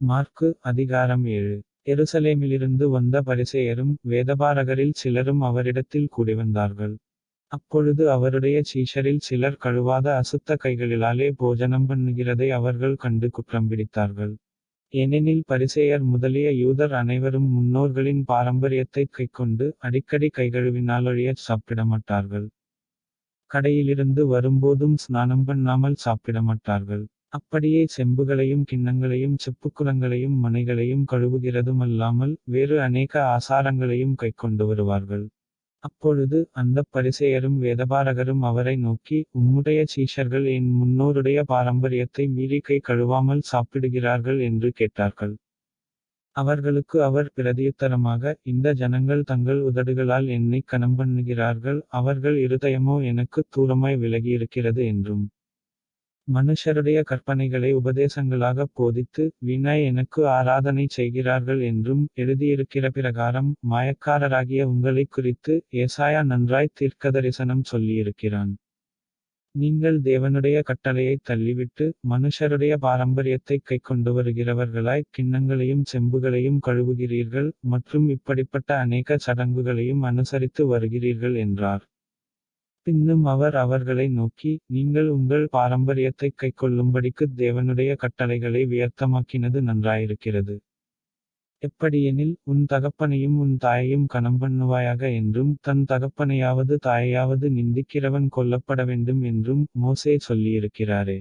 மாற்கு அதிகாரம் 7. எருசலேமிலிருந்து வந்த பரிசேயரும் வேதபாரகரில் சிலரும் அவரிடத்தில் கூடிவந்தார்கள். அப்பொழுது அவருடைய சீஷரில் சிலர் கழுவாத அசுத்த கைகளிலாலே போஜனம் பண்ணுகிறதை அவர்கள் கண்டு குற்றம் பிடித்தார்கள். ஏனெனில் பரிசேயர் முதலிய யூதர் அனைவரும் முன்னோர்களின் பாரம்பரியத்தைக் கைக்கொண்டு அடிக்கடி கைகழுவினாலொழியச் சாப்பிடமாட்டார்கள். கடையிலிருந்து வரும்போதும் ஸ்நானம் பண்ணாமல் சாப்பிடமாட்டார்கள். அப்படியே செம்புகளையும் கிண்ணங்களையும் செப்புக்குடங்களையும் மனைகளையும் கழுவுகிறதுமல்லாமல் வேறு அநேக ஆசாரங்களையும் கைக்கொண்டு வருவார்கள். அப்பொழுது அந்தப் பரிசேயரும் வேதபாரகரும் அவரை நோக்கி, உம்முடைய சீஷர்கள் என் முன்னோருடைய பாரம்பரியத்தை மீறி கை கழுவாமல் சாப்பிடுகிறார்கள் என்று கேட்டார்கள். அவர்களுக்கு அவர் பிரதியுத்தரமாக, இந்த ஜனங்கள் தங்கள் உதடுகளால் என்னைக் கனம்பண்ணுகிறார்கள், அவர்கள் இருதயமோ எனக்குத் தூரமாய் விலகியிருக்கிறது என்றும். மனுஷருடைய கற்பனைகளை உபதேசங்களாகப் போதித்து வீணாய் எனக்கு ஆராதனை செய்கிறார்கள் என்றும் எழுதியிருக்கிற பிரகாரம் மாயக்காரராகிய உங்களைக் குறித்து ஏசாயா நன்றாய் தீர்க்கதரிசனம் சொல்லியிருக்கிறான். நீங்கள் தேவனுடைய கட்டளையைத் தள்ளிவிட்டு மனுஷருடைய பாரம்பரியத்தைக் கைக்கொண்டு வருகிறவர்களாய் கிண்ணங்களையும் செம்புகளையும் கழுவுகிறீர்கள் மற்றும் இப்படிப்பட்ட அநேக சடங்குகளையும் அனுசரித்து வருகிறீர்கள் என்றார். பின்னும் அவர் அவர்களை நோக்கி, நீங்கள் உங்கள் பாரம்பரியத்தைக் கைக்கொள்ளும்படிக்குத் தேவனுடைய கட்டளைகளை வியர்த்தமாக்கினது நன்றாயிருக்கிறது. எப்படியெனில், உன் தகப்பனையும் உன் தாயையும் கனம்பண்ணுவாயாக என்றும் தன் தகப்பனையாவது தாயையாவது நிந்திக்கிறவன் கொல்லப்பட வேண்டும் என்றும் மோசே சொல்லியிருக்கிறாரே.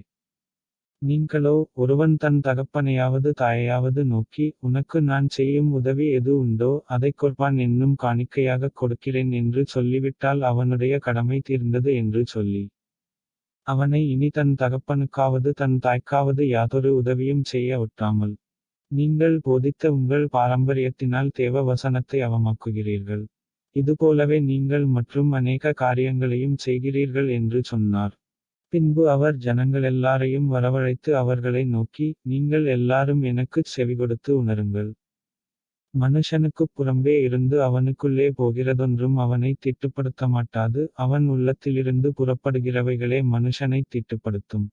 நீங்களோ, ஒருவன் தன் தகப்பனையாவது தாயையாவது நோக்கி, உனக்கு நான் செய்யும் உதவி எது உண்டோ அதைக் கொர்பான் என்னும் காணிக்கையாகக் கொடுக்கிறேன் என்று சொல்லிவிட்டால் அவனுடைய கடமை தீர்ந்தது என்று சொல்லி அவனை இனி தன் தகப்பனுக்காவது தன் தாய்க்காவது யாதொரு உதவியும் செய்ய ஒட்டாமல் நீங்கள் போதித்த உங்கள் பாரம்பரியத்தினால் தேவ வசனத்தை அவமாக்குகிறீர்கள். இதுபோலவே நீங்கள் மற்றும் அநேக காரியங்களையும் செய்கிறீர்கள் என்று சொன்னார். பின்பு அவர் ஜனங்களெல்லாரையும் வரவழைத்து அவர்களை நோக்கி, நீங்கள் எல்லாரும் எனக்குச் செவிகொடுத்து உணருங்கள். மனுஷனுக்குப் புறம்பே இருந்து அவனுக்குள்ளே போகிறதொன்றும் அவனைத் தீட்டுப்படுத்தமாட்டாது, அவன் உள்ளத்திலிருந்து புறப்படுகிறவைகளே மனுஷனைத் தீட்டுப்படுத்தும்.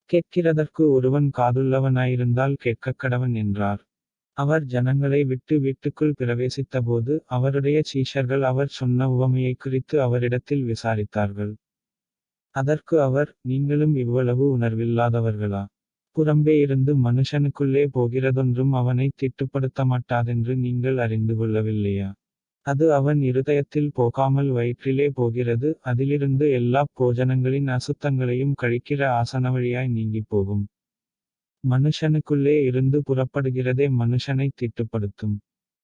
கேட்கிறதற்கு ஒருவன் காதுள்ளவனாயிருந்தால் கேட்கக்கடவன் என்றார். அவர் ஜனங்களை விட்டு வீட்டுக்குள் பிரவேசித்தபோது அவருடைய சீஷர்கள் அவர் சொன்ன உவமையைக் குறித்து அவரிடத்தில் விசாரித்தார்கள். அதற்கு அவர், நீங்களும் இவ்வளவு உணர்வில்லாதவர்களா? புறம்பே இருந்து மனுஷனுக்குள்ளே போகிறதொன்றும் அவனைத் தீட்டுப்படுத்தமாட்டாதென்று நீங்கள் அறிந்து கொள்ளவில்லையா? அது அவன் இருதயத்தில் போகாமல் வயிற்றிலே போகிறது, அதிலிருந்து எல்லாப் போஜனங்களின் அசுத்தங்களையும் கழிக்கிற ஆசனவழியாய் நீங்கிப்போகும். மனுஷனுக்குள்ளே இருந்து புறப்படுகிறதே மனுஷனைத் தீட்டுப்படுத்தும்.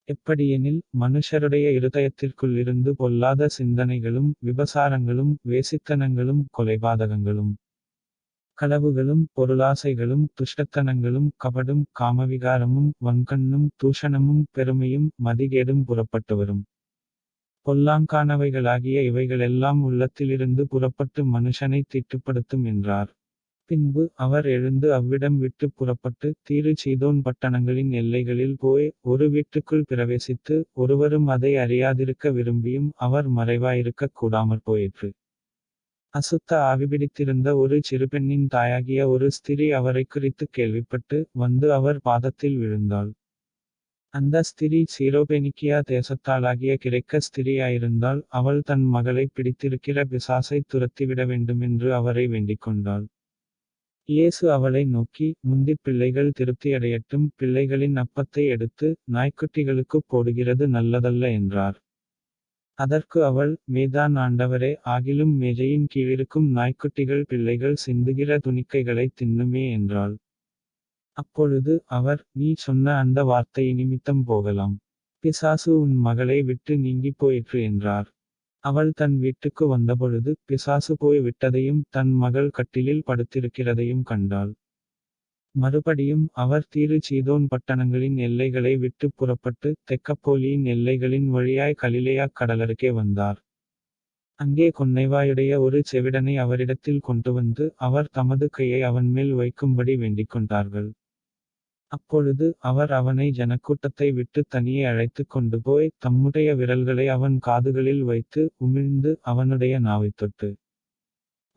எப்படியெனில், மனுஷருடைய இருதயத்திற்குள்ளிருந்து பொல்லாத சிந்தனைகளும் விபசாரங்களும் வேசித்தனங்களும் கொலைபாதகங்களும் களவுகளும் பொருளாசைகளும் துஷ்டத்தனங்களும் கபடும் காமவிகாரமும் வன்கண்ணும் தூஷணமும் பெருமையும் மதிகேடும் புறப்பட்டு வரும். பொல்லாங்கானவைகளாகிய இவைகளெல்லாம் உள்ளத்திலிருந்து புறப்பட்டு மனுஷனைத் தீட்டுப்படுத்தும் என்றார். பின்பு அவர் எழுந்து அவ்விடம் விட்டுப் புறப்பட்டு தீரு சீதோன் பட்டணங்களின் எல்லைகளில் போய் ஒரு வீட்டுக்குள் பிரவேசித்து ஒருவரும் அதை அறியாதிருக்க விரும்பியும் அவர் மறைவாயிருக்கக் கூடாமற் போயிற்று. அசுத்த ஆவிபிடித்திருந்த ஒரு சிறுபெண்ணின் தாயாகிய ஒரு ஸ்திரீ அவரைக் குறித்துக் கேள்விப்பட்டு வந்து அவர் பாதத்தில் விழுந்தாள். அந்த ஸ்திரீ சீரோபெனிக்கியா தேசத்தாளாகிய கிரேக்க ஸ்திரீயாயிருந்தாள். அவள் தன் மகளை பிடித்திருக்கிற பிசாசைத் துரத்திவிட வேண்டுமென்று அவரை வேண்டிக்கொண்டாள். இயேசு அவளை நோக்கி, முந்திப் பிள்ளைகள் திருப்தியடையட்டும், பிள்ளைகளின் அப்பத்தை எடுத்து நாய்க்குட்டிகளுக்குப் போடுகிறது நல்லதல்ல என்றார். அதற்கு அவள், மேதான் ஆண்டவரே, ஆகிலும் மேஜையின் கீழிருக்கும் நாய்க்குட்டிகள் பிள்ளைகள் சிந்துகிற துணிக்கைகளைத் தின்னுமே என்றாள். அப்பொழுது அவர், நீ சொன்ன அந்த வார்த்தையினிமித்தம் போகலாம். பிசாசு உன் மகளை விட்டு நீங்கிப் போயிற்று என்றார். அவள் தன் வீட்டுக்கு வந்தபொழுது பிசாசு போய் விட்டதையும் தன் மகள் கட்டிலில் படுத்திருக்கிறதையும் கண்டாள். மறுபடியும் அவர் தீரு சீதோன் பட்டணங்களின் எல்லைகளை விட்டுப் புறப்பட்டு தெக்கப்போலியின் எல்லைகளின் வழியாய் கலிலேயாக் கடலருகே வந்தார். அங்கே கொன்னைவாயுடைய ஒரு செவிடனை அவரிடத்தில் கொண்டுவந்து அவர் தமது கையை அவன்மேல் வைக்கும்படி வேண்டிக்கொண்டார்கள். அப்பொழுது அவர் அவனை ஜனக்கூட்டத்தை விட்டு தனியே அழைத்துக் கொண்டு போய் தம்முடைய விரல்களை அவன் காதுகளில் வைத்து உமிழ்ந்து அவனுடைய நாவைத் தொட்டு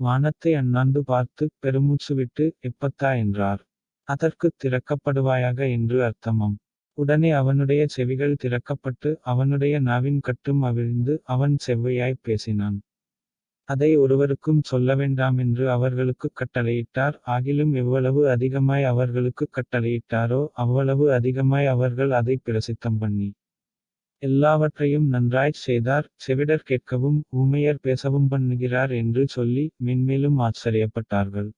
வானத்தை அண்ணாந்து பார்த்து பெருமூச்சு விட்டு எப்பத்தா என்றார். அதற்குத் திறக்கப்படுவாயாக என்று அர்த்தமாம். உடனே அவனுடைய செவிகள் திறக்கப்பட்டு அவனுடைய நாவின் கட்டும் அவிழ்ந்து அவன் செவ்வையாய்ப் பேசினான். அதை ஒருவருக்கும் சொல்லவேண்டாமென்று அவர்களுக்குக் கட்டளையிட்டார். ஆகிலும் எவ்வளவு அதிகமாய் அவர்களுக்குக் கட்டளையிட்டாரோ அவ்வளவு அதிகமாய் அவர்கள் அதைப் பிரசித்தம் பண்ணி எல்லாவற்றையும் நன்றாய்ச் செய்தார். செவிடர் கேட்கவும் ஊமையர் பேசவும் பண்ணுகிறார் என்று சொல்லி மென்மேலும் ஆச்சரியப்பட்டார்கள்.